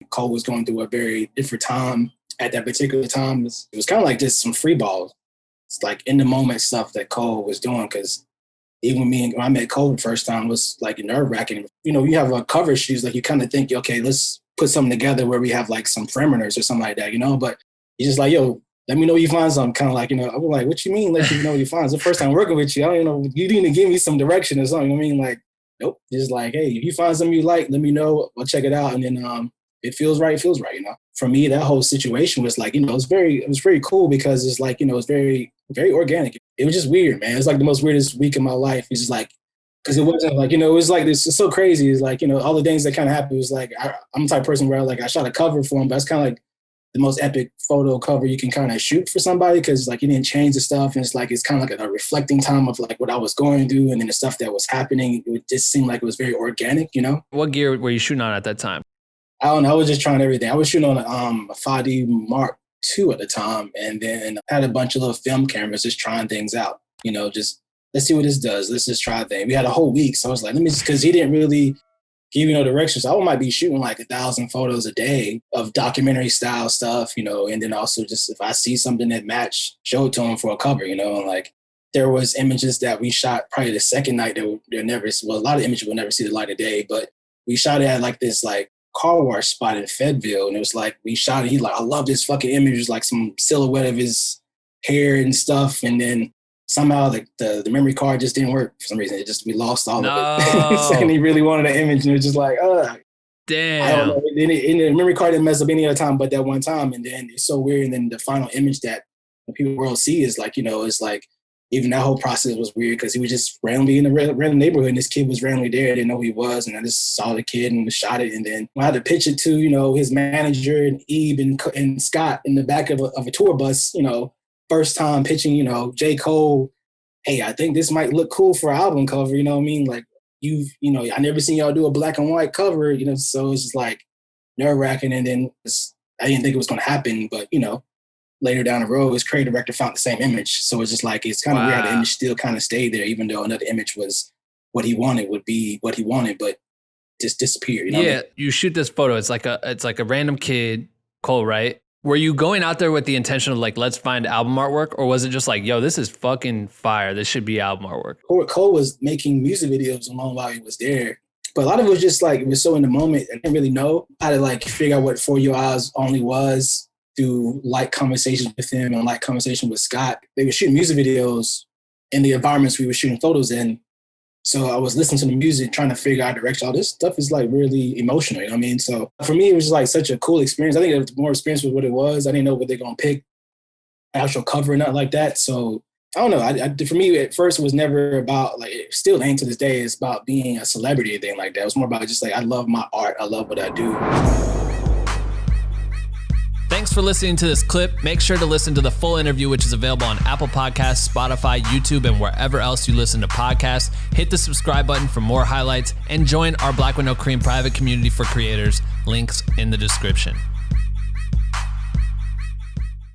Cole was going through a very different time at that particular time. It was kind of like just some free balls. It's like in the moment stuff that Cole was doing, because even when I met Cole the first time, it was like nerve-wracking. You know, you have a cover shoes, like you kind of think, okay, let's put something together where we have like some parameters or something like that, you know? But he's just like, yo, let me know you find something. Kind of like, you know, I'm like, what you mean let you know you find? It's the first time working with you. I don't even know, you didn't even give me some direction or something. I mean, like, nope. Just like, hey, if you find something you like, let me know. I'll check it out. And then it feels right, you know? For me, that whole situation was like, you know, it was very cool because it's like, you know, it's very, very organic. It was just weird, man. It's like the most weirdest week of my life. It's just like, because it wasn't like, you know, it was like, it's so crazy. It's like, you know, all the things that kind of happened was like, I'm the type of person where like I shot a cover for him, but it's kind of like the most epic photo cover you can kind of shoot for somebody, because like you didn't change the stuff. And it's like, it's kind of like a reflecting time of like what I was going through and then the stuff that was happening. It just seemed like it was very organic, you know? What gear were you shooting on at that time? I don't know. I was just trying everything. I was shooting on a 5D Mark II at the time, and then I had a bunch of little film cameras just trying things out. You know, just let's see what this does. Let's just try things. We had a whole week, so I was like, let me just, because he didn't really give you no directions. So I might be shooting like 1,000 photos a day of documentary style stuff, you know, and then also just if I see something that match, show it to him for a cover, you know, and like there was images that we shot probably the second night that they'll never, well, a lot of images will never see the light of day, but we shot it at like this like car wash spot in Fayetteville, and it was like we shot it. He like, I love this fucking image. It was like some silhouette of his hair and stuff, and then somehow the memory card just didn't work for some reason. We lost all of it. And he really wanted an image, and it was just like, damn. I don't know. And the memory card didn't mess up any other time, but that one time. And then it's so weird. And then the final image that the people will see is like, you know, it's like, even that whole process was weird because he was just randomly in a random neighborhood, and this kid was randomly there. I didn't know who he was, and I just saw the kid and shot it. And then I had to pitch it to, you know, his manager and Ebe and Scott in the back of a tour bus, you know, first time pitching, you know, J. Cole, hey, I think this might look cool for an album cover, you know what I mean? Like, you know, I never seen y'all do a black and white cover, you know, so it's just like nerve-wracking. And then I didn't think it was going to happen, but, you know, later down the road, his creative director found the same image. So it's just like, it's kind of weird how the image still kind of stayed there, even though another image was what he wanted, would be what he wanted, but just disappeared. You know yeah, what I mean? You shoot this photo. It's like a random kid, Cole, right? Were you going out there with the intention of like, let's find album artwork? Or was it just like, yo, this is fucking fire. This should be album artwork? Cole was making music videos along while he was there. But a lot of it was just like, it was so in the moment. I didn't really know how to like figure out what For Your Eyez Only was through like conversations with him and like conversation with Scott. They were shooting music videos in the environments we were shooting photos in. So I was listening to the music, trying to figure out direction. All this stuff is like really emotional, you know what I mean? So for me, it was like such a cool experience. I think it was more experience with what it was. I didn't know what they're going to pick, actual cover or nothing like that. So I don't know. For me, at first, it was never about, like, it still ain't to this day, it's about being a celebrity or anything like that. It was more about just like, I love my art. I love what I do. Thanks for listening to this clip. Make sure to listen to the full interview, which is available on Apple Podcasts, Spotify, YouTube, and wherever else you listen to podcasts. Hit the subscribe button for more highlights and join our Black with No Cream private community for creators. Links in the description.